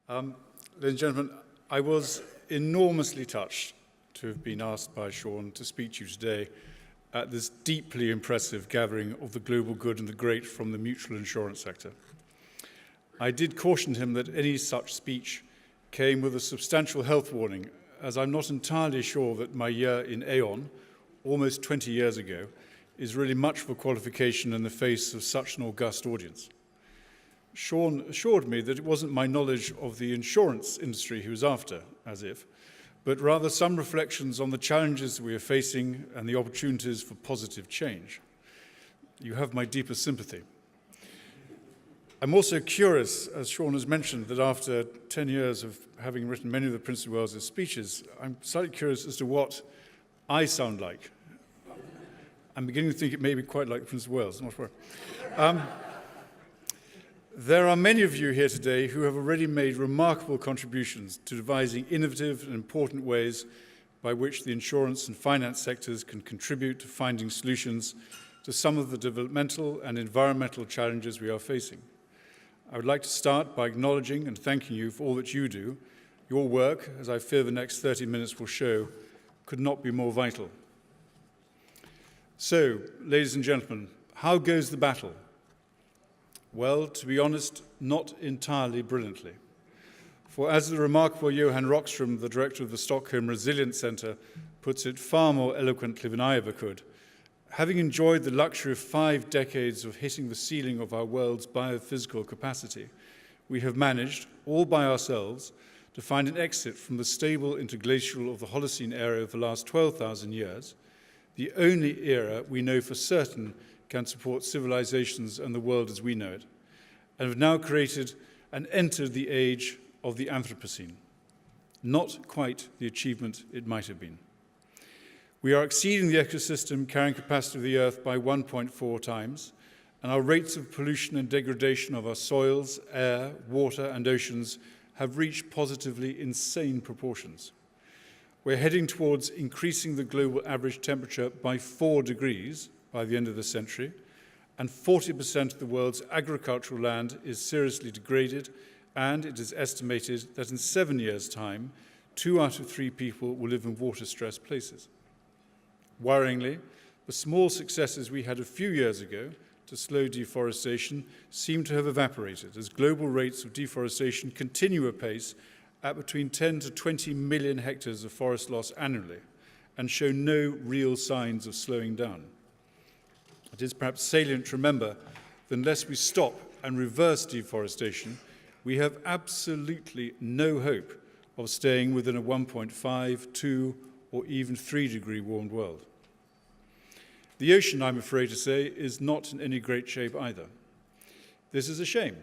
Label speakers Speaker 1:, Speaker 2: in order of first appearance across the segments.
Speaker 1: Ladies and gentlemen, I was enormously touched to have been asked by Sean to speak to you today at this deeply impressive gathering of the global good and the great from the mutual insurance sector. I did caution him that any such speech came with a substantial health warning, as I'm not entirely sure that my year in Aon, almost 20 years ago, is really much of a qualification in the face of such an august audience. Sean assured me that it wasn't my knowledge of the insurance industry he was after, as if, but rather some reflections on the challenges we are facing and the opportunities for positive change. You have my deepest sympathy. I'm also curious, as Sean has mentioned, that after 10 years of having written many of the Prince of Wales's speeches, I'm slightly curious as to what I sound like. I'm beginning to think it may be quite like the Prince of Wales, not sure. There are many of you here today who have already made remarkable contributions to devising innovative and important ways by which the insurance and finance sectors can contribute to finding solutions to some of the developmental and environmental challenges we are facing. I would like to start by acknowledging and thanking you for all that you do. Your work, as I fear the next 30 minutes will show, could not be more vital. So, ladies and gentlemen, how goes the battle? Well, to be honest, not entirely brilliantly. For as the remarkable Johan Rockström, the director of the Stockholm Resilience Centre, puts it far more eloquently than I ever could, having enjoyed the luxury of 5 decades of hitting the ceiling of our world's biophysical capacity, we have managed, all by ourselves, to find an exit from the stable interglacial of the Holocene era of the last 12,000 years, the only era we know for certain can support civilizations and the world as we know it, and have now created and entered the age of the Anthropocene. Not quite the achievement it might have been. We are exceeding the ecosystem carrying capacity of the Earth by 1.4 times, and our rates of pollution and degradation of our soils, air, water, and oceans have reached positively insane proportions. We're heading towards increasing the global average temperature by 4 degrees by the end of the century, and 40% of the world's agricultural land is seriously degraded, and it is estimated that in 7 years' time, 2 out of 3 people will live in water-stressed places. Worryingly, the small successes we had a few years ago to slow deforestation seem to have evaporated as global rates of deforestation continue apace at between 10 to 20 million hectares of forest loss annually and show no real signs of slowing down. It is perhaps salient to remember that unless we stop and reverse deforestation, we have absolutely no hope of staying within a 1.5, 2, or even 3-degree warmed world. The ocean, I'm afraid to say, is not in any great shape either. This is a shame,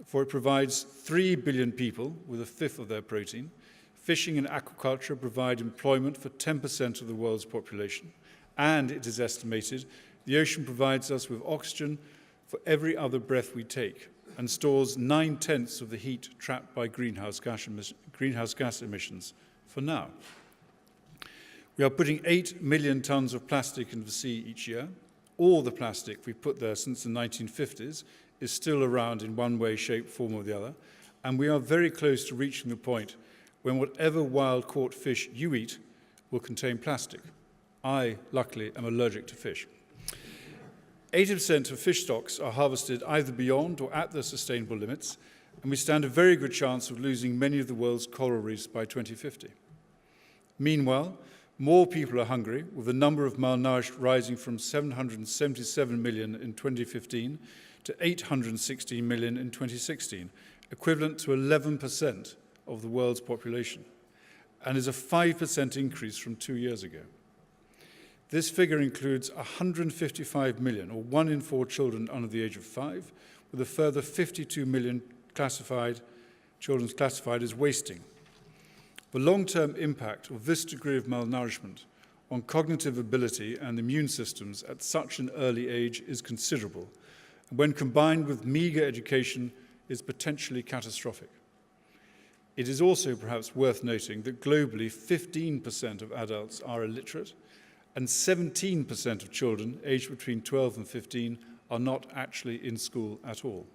Speaker 1: for it provides 3 billion people with a fifth of their protein. Fishing and aquaculture provide employment for 10% of the world's population, and it is estimated the ocean provides us with oxygen for every other breath we take and stores 9/10 of the heat trapped by greenhouse gas emissions for now. We are putting 8 million tons of plastic into the sea each year. All the plastic we've put there since the 1950s is still around in one way, shape, form or the other, and we are very close to reaching the point when whatever wild-caught fish you eat will contain plastic. I, luckily, am allergic to fish. 80% of fish stocks are harvested either beyond or at their sustainable limits, and we stand a very good chance of losing many of the world's coral reefs by 2050. Meanwhile, more people are hungry, with the number of malnourished rising from 777 million in 2015 to 816 million in 2016, equivalent to 11% of the world's population, and is a 5% increase from 2 years ago. This figure includes 155 million, or 1 in 4 children under the age of 5, with a further 52 million children classified as wasting. The long-term impact of this degree of malnourishment on cognitive ability and immune systems at such an early age is considerable, and when combined with meager education, is potentially catastrophic. It is also perhaps worth noting that globally 15% of adults are illiterate, and 17% of children aged between 12 and 15 are not actually in school at all.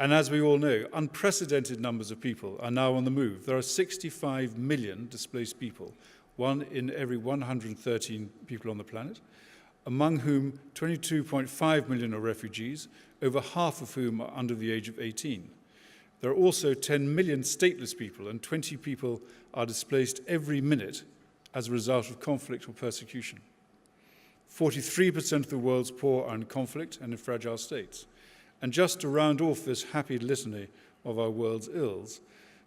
Speaker 1: And as we all know, unprecedented numbers of people are now on the move. There are 65 million displaced people, 1 in every 113 people on the planet, among whom 22.5 million are refugees, over half of whom are under the age of 18. There are also 10 million stateless people, and 20 people are displaced every minute as a result of conflict or persecution. 43% of the world's poor are in conflict and in fragile states. And just to round off this happy litany of our world's ills,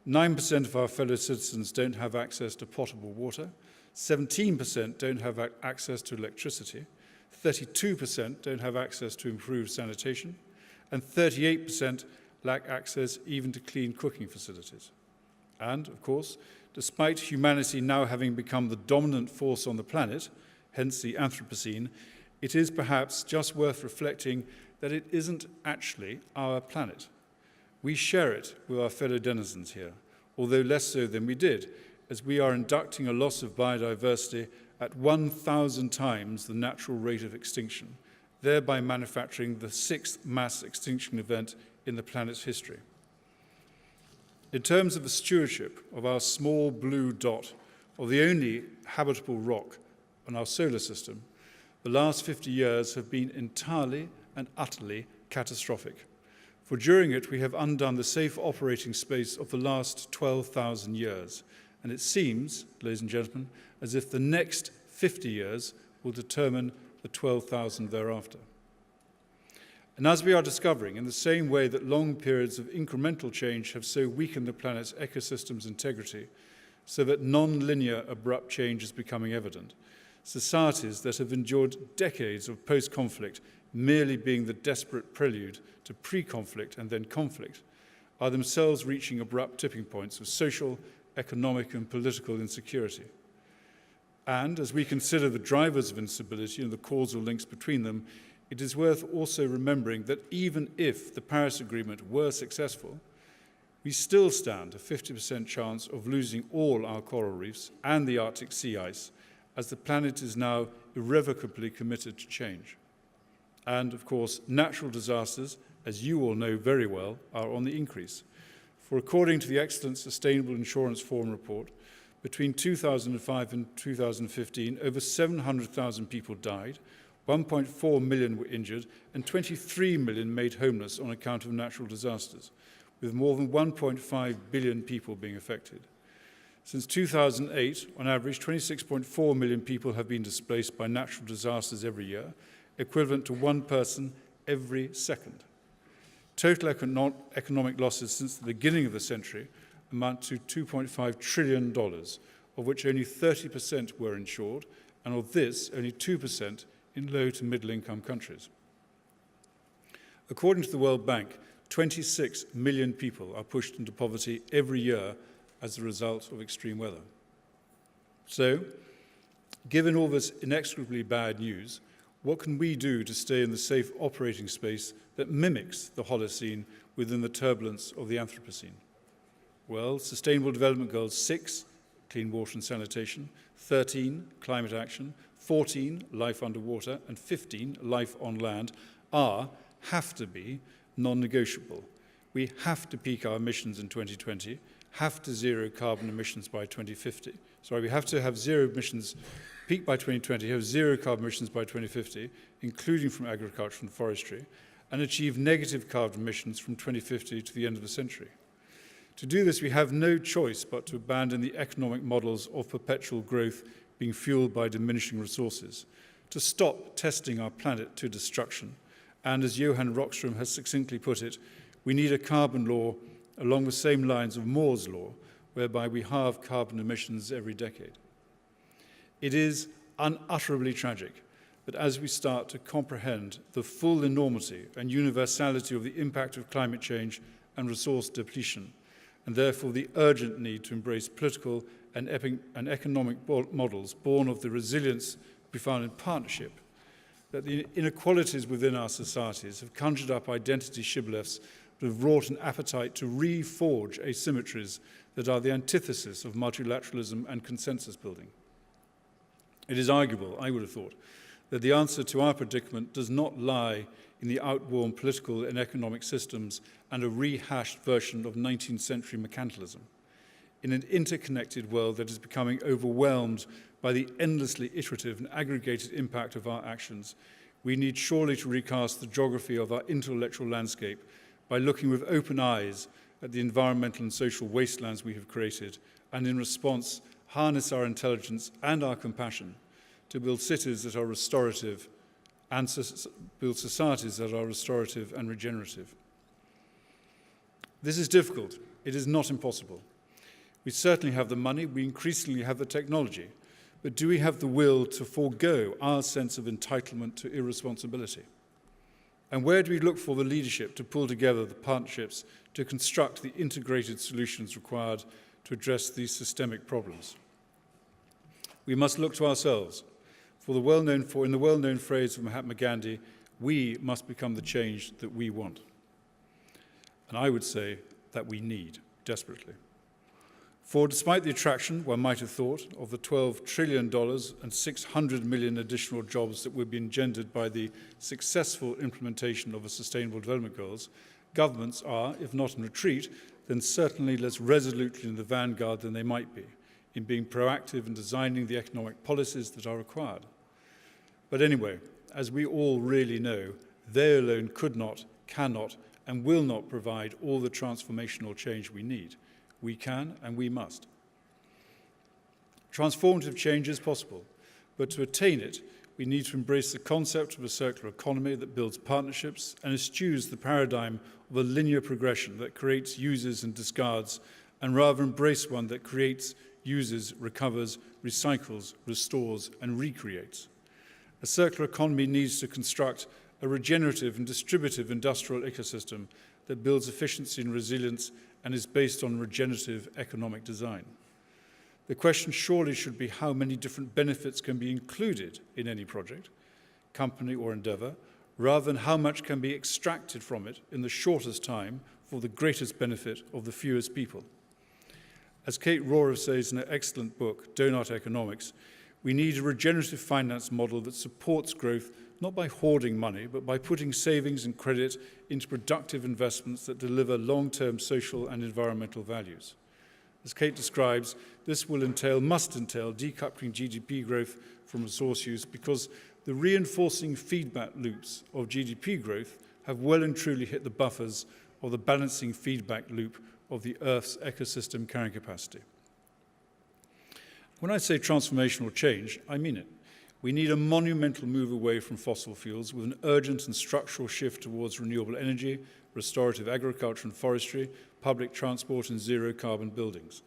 Speaker 1: 9% of our fellow citizens don't have access to potable water, 17% don't have access to electricity, 32% don't have access to improved sanitation, and 38% lack access even to clean cooking facilities. And, of course, despite humanity now having become the dominant force on the planet, hence the Anthropocene, it is perhaps just worth reflecting that it isn't actually our planet. We share it with our fellow denizens here, although less so than we did, as we are inducting a loss of biodiversity at 1,000 times the natural rate of extinction, thereby manufacturing the 6th mass extinction event in the planet's history. In terms of the stewardship of our small blue dot, of the only habitable rock on our solar system, the last 50 years have been entirely and utterly catastrophic. For during it, we have undone the safe operating space of the last 12,000 years. And it seems, ladies and gentlemen, as if the next 50 years will determine the 12,000 thereafter. And as we are discovering, in the same way that long periods of incremental change have so weakened the planet's ecosystem's integrity, so that non-linear abrupt change is becoming evident, societies that have endured decades of post-conflict merely being the desperate prelude to pre-conflict and then conflict, are themselves reaching abrupt tipping points of social, economic, and political insecurity. And as we consider the drivers of instability and the causal links between them, it is worth also remembering that even if the Paris Agreement were successful, we still stand a 50% chance of losing all our coral reefs and the Arctic sea ice, as the planet is now irrevocably committed to change. And, of course, natural disasters, as you all know very well, are on the increase. For according to the Excellent Sustainable Insurance Forum report, between 2005 and 2015, over 700,000 people died, 1.4 million were injured, and 23 million made homeless on account of natural disasters, with more than 1.5 billion people being affected. Since 2008, on average, 26.4 million people have been displaced by natural disasters every year, equivalent to 1 person every second. Total economic losses since the beginning of the century amount to $2.5 trillion, of which only 30% were insured, and of this, only 2% in low to middle-income countries. According to the World Bank, 26 million people are pushed into poverty every year as a result of extreme weather. So, given all this inexorably bad news, what can we do to stay in the safe operating space that mimics the Holocene within the turbulence of the Anthropocene? Well, Sustainable Development Goals 6, clean water and sanitation, 13, climate action, 14, life underwater, and 15, life on land, have to be non-negotiable. We have to peak our emissions in 2020, have to zero carbon emissions by 2050. We have to have zero emissions, peak by 2020, have zero carbon emissions by 2050, including from agriculture and forestry, and achieve negative carbon emissions from 2050 to the end of the century. To do this, we have no choice but to abandon the economic models of perpetual growth being fueled by diminishing resources, to stop testing our planet to destruction, and as Johan Rockström has succinctly put it, we need a carbon law along the same lines of Moore's law, whereby we halve carbon emissions every decade. It is unutterably tragic that as we start to comprehend the full enormity and universality of the impact of climate change and resource depletion, and therefore the urgent need to embrace political and economic models born of the resilience we found in partnership, that the inequalities within our societies have conjured up identity shibboleths that have wrought an appetite to reforge asymmetries that are the antithesis of multilateralism and consensus building. It is arguable, I would have thought, that the answer to our predicament does not lie in the outworn political and economic systems and a rehashed version of 19th century mercantilism. In an interconnected world that is becoming overwhelmed by the endlessly iterative and aggregated impact of our actions, we need surely to recast the geography of our intellectual landscape by looking with open eyes at the environmental and social wastelands we have created, and in response, harness our intelligence and our compassion to build cities that are restorative and build societies that are restorative and regenerative. This is difficult. It is not impossible. We certainly have the money, we increasingly have the technology, but do we have the will to forego our sense of entitlement to irresponsibility? And where do we look for the leadership to pull together the partnerships to construct the integrated solutions required to address these systemic problems? We must look to ourselves. In the well-known phrase of Mahatma Gandhi, we must become the change that we want. And I would say that we need desperately. For despite the attraction, one might have thought, of the $12 trillion and 600 million additional jobs that would be engendered by the successful implementation of the Sustainable Development Goals, governments are, if not in retreat, then certainly less resolutely in the vanguard than they might be, in being proactive in designing the economic policies that are required. But anyway, as we all really know, they alone could not, cannot, and will not provide all the transformational change we need. We can and we must. Transformative change is possible, but to attain it, we need to embrace the concept of a circular economy that builds partnerships and eschews the paradigm of a linear progression that creates, uses, and discards, and rather embrace one that creates, uses, recovers, recycles, restores, and recreates. A circular economy needs to construct a regenerative and distributive industrial ecosystem that builds efficiency and resilience and is based on regenerative economic design. The question surely should be how many different benefits can be included in any project, company, or endeavor, rather than how much can be extracted from it in the shortest time for the greatest benefit of the fewest people. As Kate Rohrer says in her excellent book, Donut Economics, we need a regenerative finance model that supports growth not by hoarding money, but by putting savings and credit into productive investments that deliver long-term social and environmental values. As Kate describes, this must entail decoupling GDP growth from resource use because the reinforcing feedback loops of GDP growth have well and truly hit the buffers of the balancing feedback loop of the Earth's ecosystem carrying capacity. When I say transformational change, I mean it. We need a monumental move away from fossil fuels with an urgent and structural shift towards renewable energy, restorative agriculture and forestry, public transport, and zero-carbon buildings.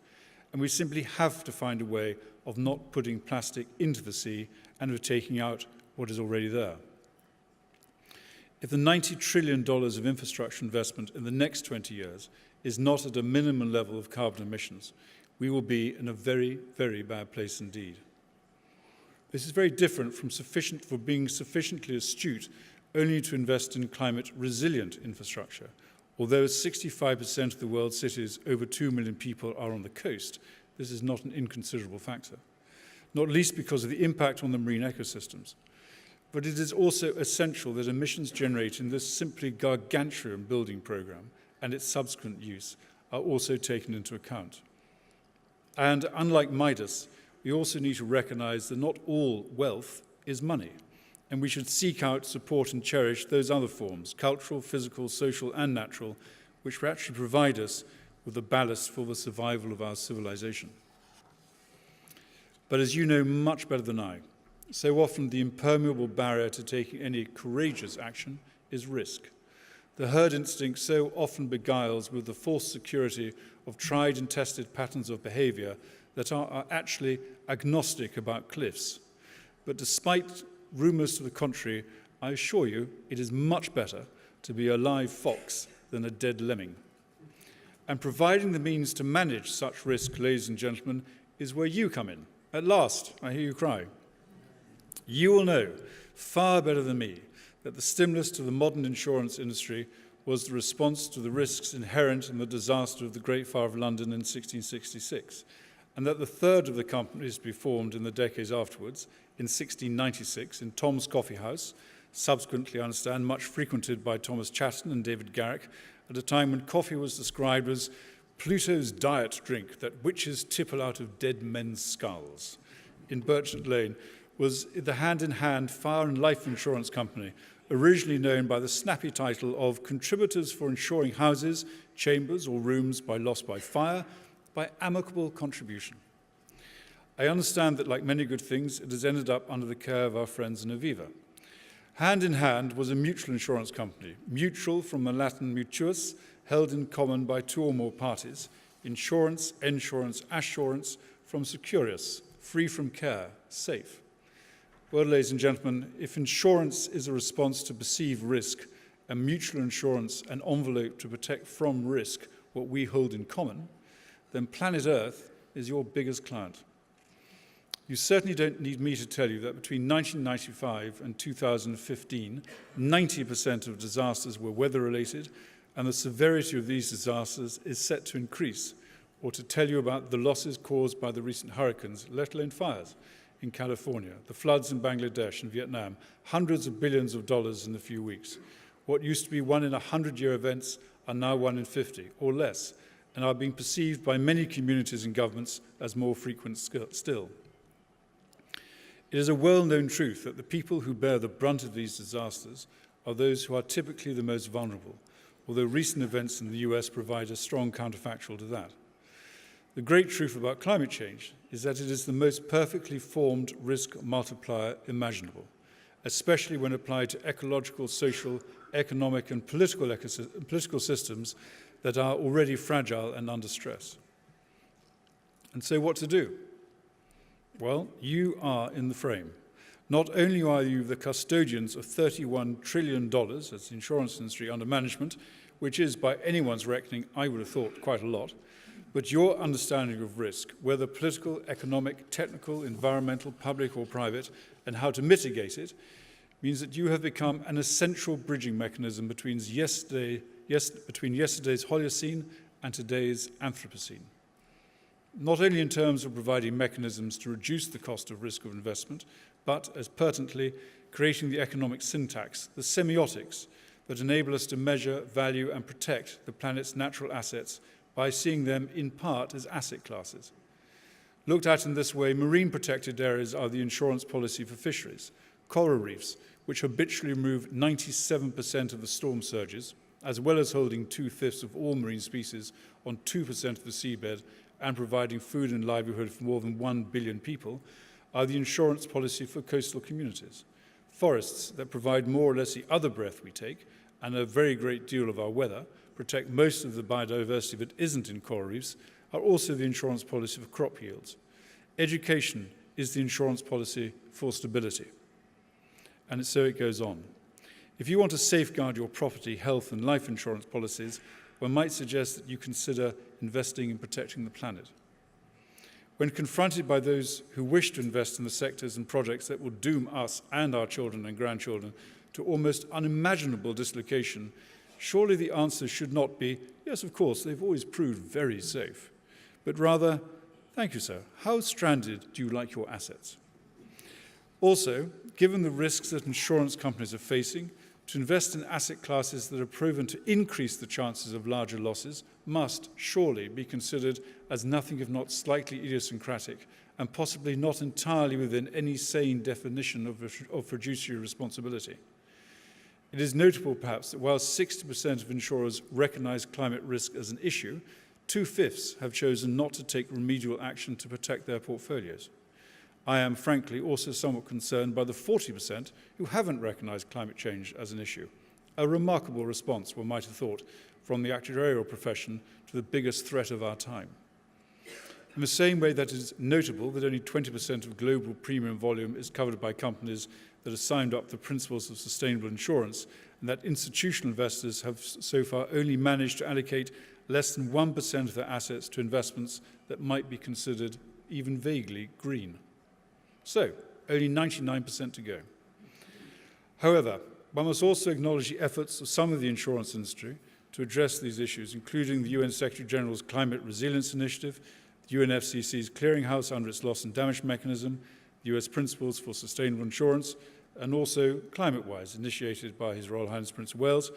Speaker 1: And we simply have to find a way of not putting plastic into the sea and of taking out what is already there. If the $90 trillion of infrastructure investment in the next 20 years is not at a minimum level of carbon emissions, we will be in a very, very bad place indeed. This is very different from being sufficiently astute only to invest in climate-resilient infrastructure. Although 65% of the world's cities, over 2 million people, are on the coast, this is not an inconsiderable factor, not least because of the impact on the marine ecosystems. But it is also essential that emissions generated in this simply gargantuan building program and its subsequent use are also taken into account. And unlike Midas, we also need to recognize that not all wealth is money, and we should seek out, support, and cherish those other forms, cultural, physical, social, and natural, which will actually provide us with the ballast for the survival of our civilization. But as you know much better than I, so often the impermeable barrier to taking any courageous action is risk. The herd instinct so often beguiles with the false security of tried and tested patterns of behavior that are actually agnostic about cliffs. But despite rumors to the contrary, I assure you it is much better to be a live fox than a dead lemming. And providing the means to manage such risk, ladies and gentlemen, is where you come in. At last, I hear you cry. You will know far better than me that the stimulus to the modern insurance industry was the response to the risks inherent in the disaster of the Great Fire of London in 1666, and that the third of the companies to be formed in the decades afterwards, in 1696, in Tom's Coffee House, subsequently, I understand, much frequented by Thomas Chatton and David Garrick, at a time when coffee was described as Pluto's diet drink that witches tipple out of dead men's skulls. In Birchland Lane was the hand-in-hand fire and life insurance company, originally known by the snappy title of Contributors for Insuring Houses, Chambers or Rooms by Loss by Fire, by amicable contribution. I understand that, like many good things, it has ended up under the care of our friends in Aviva. Hand in Hand was a mutual insurance company, mutual from the Latin mutuus, held in common by two or more parties, insurance, ensurance, assurance, from securius, free from care, safe. Well, ladies and gentlemen, if insurance is a response to perceived risk, and mutual insurance an envelope to protect from risk what we hold in common, then planet Earth is your biggest client. You certainly don't need me to tell you that between 1995 and 2015, 90% of disasters were weather-related, and the severity of these disasters is set to increase, or to tell you about the losses caused by the recent hurricanes, let alone fires, in California, the floods in Bangladesh and Vietnam, hundreds of billions of dollars in a few weeks. What used to be 1 in 100-year events are now 1 in 50, or less, and are being perceived by many communities and governments as more frequent still. It is a well-known truth that the people who bear the brunt of these disasters are those who are typically the most vulnerable, although recent events in the US provide a strong counterfactual to that. The great truth about climate change is that it is the most perfectly formed risk multiplier imaginable, especially when applied to ecological, social, economic, and political systems that are already fragile and under stress. And so what to do? Well, you are in the frame. Not only are you the custodians of $31 trillion as the insurance industry under management, which is, by anyone's reckoning, I would have thought, quite a lot, but your understanding of risk, whether political, economic, technical, environmental, public, or private, and how to mitigate it, means that you have become an essential bridging mechanism between yesterday's Holocene and today's Anthropocene. Not only in terms of providing mechanisms to reduce the cost of risk of investment, but, as pertinently, creating the economic syntax, the semiotics, that enable us to measure, value, and protect the planet's natural assets by seeing them in part as asset classes. Looked at in this way, marine protected areas are the insurance policy for fisheries, coral reefs, which habitually remove 97% of the storm surges, as well as holding 2/5 of all marine species on 2% of the seabed and providing food and livelihood for more than 1 billion people, are the insurance policy for coastal communities. Forests that provide more or less the other breath we take and a very great deal of our weather, protect most of the biodiversity that isn't in coral reefs, are also the insurance policy for crop yields. Education is the insurance policy for stability. And so it goes on. If you want to safeguard your property, health, and life insurance policies, one might suggest that you consider investing in protecting the planet. When confronted by those who wish to invest in the sectors and projects that will doom us and our children and grandchildren to almost unimaginable dislocation, surely the answer should not be, yes, of course, they've always proved very safe, but rather, thank you, sir, how stranded do you like your assets? Also, given the risks that insurance companies are facing, to invest in asset classes that are proven to increase the chances of larger losses must surely be considered as nothing if not slightly idiosyncratic and possibly not entirely within any sane definition of fiduciary responsibility. It is notable, perhaps, that while 60% of insurers recognize climate risk as an issue, 2/5 have chosen not to take remedial action to protect their portfolios. I am, frankly, also somewhat concerned by the 40% who haven't recognized climate change as an issue. A remarkable response, one might have thought, from the actuarial profession to the biggest threat of our time. In the same way that it is notable that only 20% of global premium volume is covered by companies that have signed up the principles of sustainable insurance, and that institutional investors have so far only managed to allocate less than 1% of their assets to investments that might be considered even vaguely green. So, only 99% to go. However, one must also acknowledge the efforts of some of the insurance industry to address these issues, including the UN Secretary General's Climate Resilience Initiative, the UNFCCC's Clearinghouse under its loss and damage mechanism, the US Principles for Sustainable Insurance, and also ClimateWise, initiated by His Royal Highness Prince of Wales,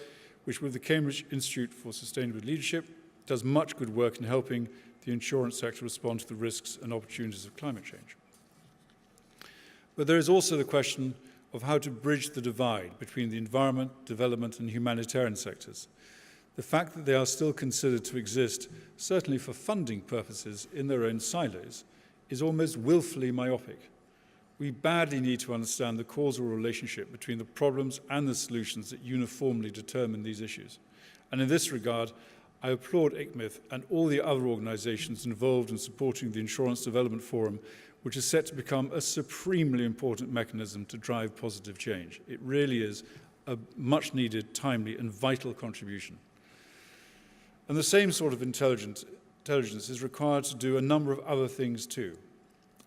Speaker 1: which with the Cambridge Institute for Sustainable Leadership does much good work in helping the insurance sector respond to the risks and opportunities of climate change. But there is also the question of how to bridge the divide between the environment, development, and humanitarian sectors. The fact that they are still considered to exist, certainly for funding purposes, in their own silos, is almost willfully myopic. We badly need to understand the causal relationship between the problems and the solutions that uniformly determine these issues. And in this regard, I applaud ICMIF and all the other organisations involved in supporting the Insurance Development Forum, which is set to become a supremely important mechanism to drive positive change. It really is a much-needed, timely and vital contribution. And the same sort of intelligence is required to do a number of other things too.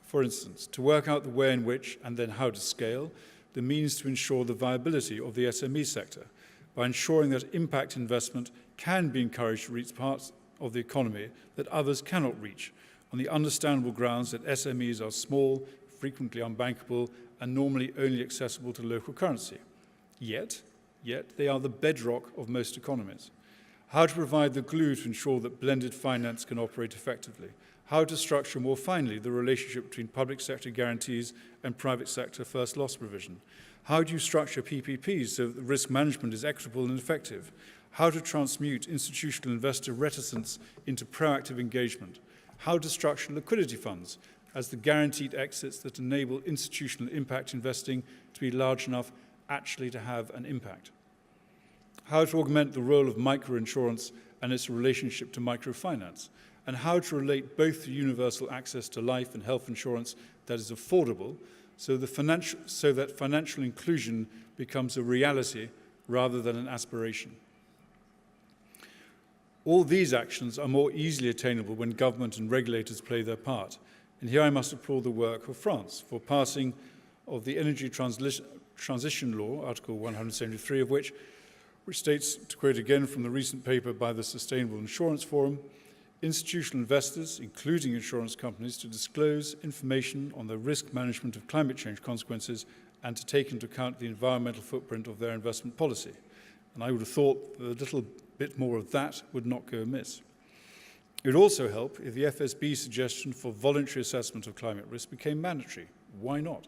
Speaker 1: For instance, to work out the way in which and then how to scale the means to ensure the viability of the SME sector by ensuring that impact investment can be encouraged to reach parts of the economy that others cannot reach, on the understandable grounds that SMEs are small, frequently unbankable, and normally only accessible to local currency. Yet they are the bedrock of most economies. How to provide the glue to ensure that blended finance can operate effectively. How to structure more finely the relationship between public sector guarantees and private sector first loss provision. How do you structure PPPs so that the risk management is equitable and effective? How to transmute institutional investor reticence into proactive engagement. How to structure liquidity funds as the guaranteed exits that enable institutional impact investing to be large enough actually to have an impact. How to augment the role of microinsurance and its relationship to microfinance, and how to relate both to universal access to life and health insurance that is affordable so that financial inclusion becomes a reality rather than an aspiration. All these actions are more easily attainable when government and regulators play their part. And here I must applaud the work of France for passing of the Energy Transition Law, Article 173 of which states, to quote again from the recent paper by the Sustainable Insurance Forum, institutional investors, including insurance companies, to disclose information on the risk management of climate change consequences and to take into account the environmental footprint of their investment policy. And I would have thought that a little bit more of that would not go amiss. It would also help if the FSB suggestion for voluntary assessment of climate risk became mandatory. Why not?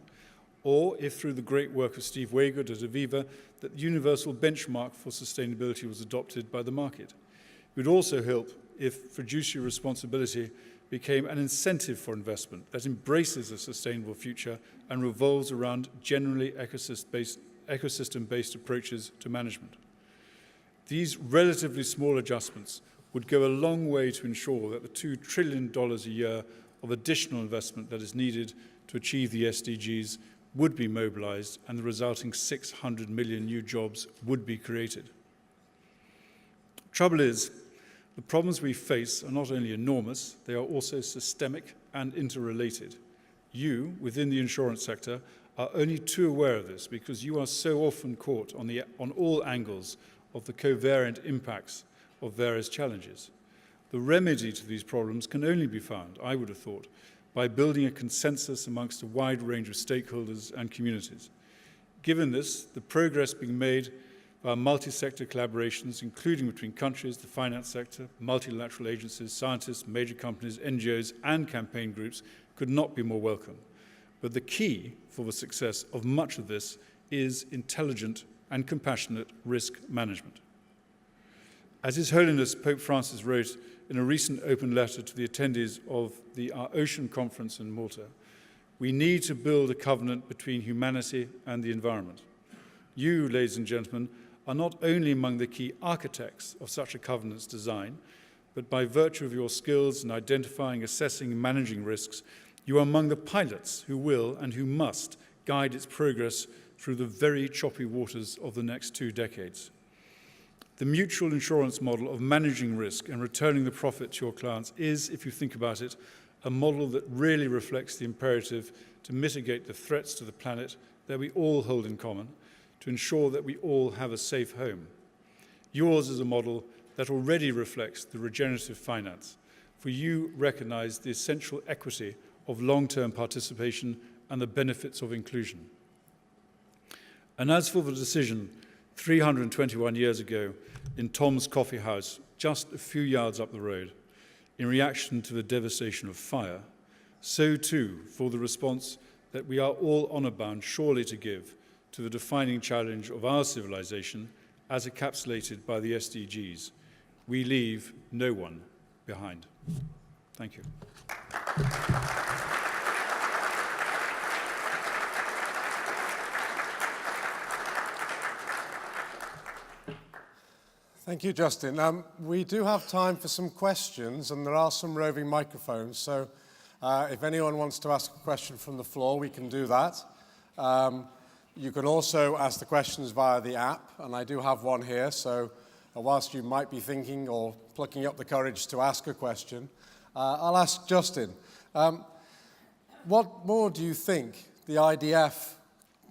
Speaker 1: Or if through the great work of Steve Waygood at Aviva, that the universal benchmark for sustainability was adopted by the market. It would also help if fiduciary responsibility became an incentive for investment that embraces a sustainable future and revolves around generally ecosystem-based approaches to management. These relatively small adjustments would go a long way to ensure that the $2 trillion a year of additional investment that is needed to achieve the SDGs would be mobilized and the resulting 600 million new jobs would be created. Trouble is, the problems we face are not only enormous, they are also systemic and interrelated. You, within the insurance sector, are only too aware of this because you are so often caught on all angles of the covariant impacts of various challenges. The remedy to these problems can only be found, I would have thought, by building a consensus amongst a wide range of stakeholders and communities. Given this, the progress being made by multi-sector collaborations, including between countries, the finance sector, multilateral agencies, scientists, major companies, NGOs, and campaign groups, could not be more welcome. But the key for the success of much of this is intelligent and compassionate risk management. As His Holiness Pope Francis wrote in a recent open letter to the attendees of our Ocean Conference in Malta, we need to build a covenant between humanity and the environment. You, ladies and gentlemen, are not only among the key architects of such a covenant's design, but by virtue of your skills in identifying, assessing, and managing risks, you are among the pilots who will and who must guide its progress through the very choppy waters of the next 2 decades. The mutual insurance model of managing risk and returning the profit to your clients is, if you think about it, a model that really reflects the imperative to mitigate the threats to the planet that we all hold in common, to ensure that we all have a safe home. Yours is a model that already reflects the regenerative finance, for you recognize the essential equity of long-term participation and the benefits of inclusion. And as for the decision 321 years ago in Tom's Coffee House, just a few yards up the road, in reaction to the devastation of fire, so too for the response that we are all honor-bound surely to give to the defining challenge of our civilization as encapsulated by the SDGs. We leave no one behind. Thank you.
Speaker 2: Thank you, Justin. We do have time for some questions, and there are some roving microphones, so if anyone wants to ask a question from the floor, we can do that. You can also ask the questions via the app, and I do have one here, so whilst you might be thinking or plucking up the courage to ask a question, I'll ask Justin. What more do you think the IDF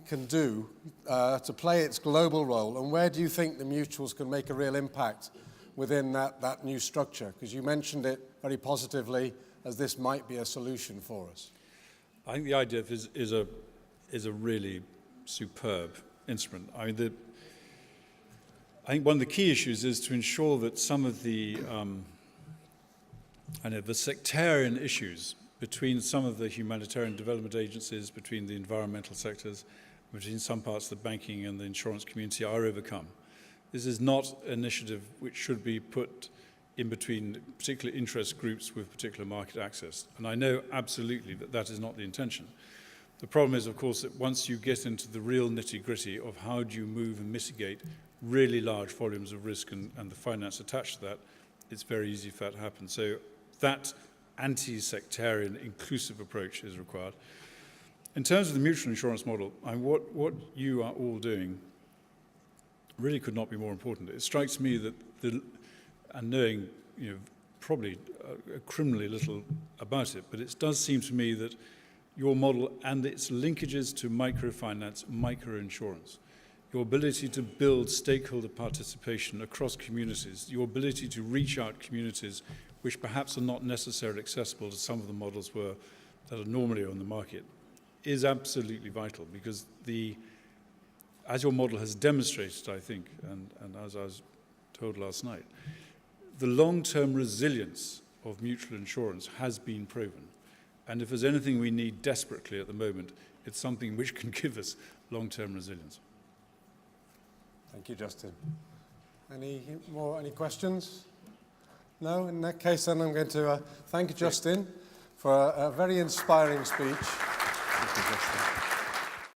Speaker 2: can do to play its global role, and where do you think the mutuals can make a real impact within that new structure? Because you mentioned it very positively as this might be a solution for us.
Speaker 1: I think the IDF is a really superb instrument. I mean, I think one of the key issues is to ensure that some of the sectarian issues between some of the humanitarian development agencies, between the environmental sectors, between some parts of the banking and the insurance community are overcome. This is not an initiative which should be put in between particular interest groups with particular market access. And I know absolutely that that is not the intention. The problem is, of course, that once you get into the real nitty-gritty of how do you move and mitigate really large volumes of risk and the finance attached to that, it's very easy for that to happen. So that anti-sectarian, inclusive approach is required. In terms of the mutual insurance model, what you are all doing really could not be more important. It strikes me that, and knowing probably criminally little about it, but it does seem to me that your model and its linkages to microfinance, microinsurance, your ability to build stakeholder participation across communities, your ability to reach out communities which perhaps are not necessarily accessible to some of the models that are normally on the market, is absolutely vital, because as your model has demonstrated, I think, and as I was told last night, the long-term resilience of mutual insurance has been proven. And if there's anything we need desperately at the moment, it's something which can give us long-term resilience.
Speaker 2: Thank you, Justin. Any questions? No? In that case, then I'm going to thank Justin for a very inspiring speech. Thank you, Justin.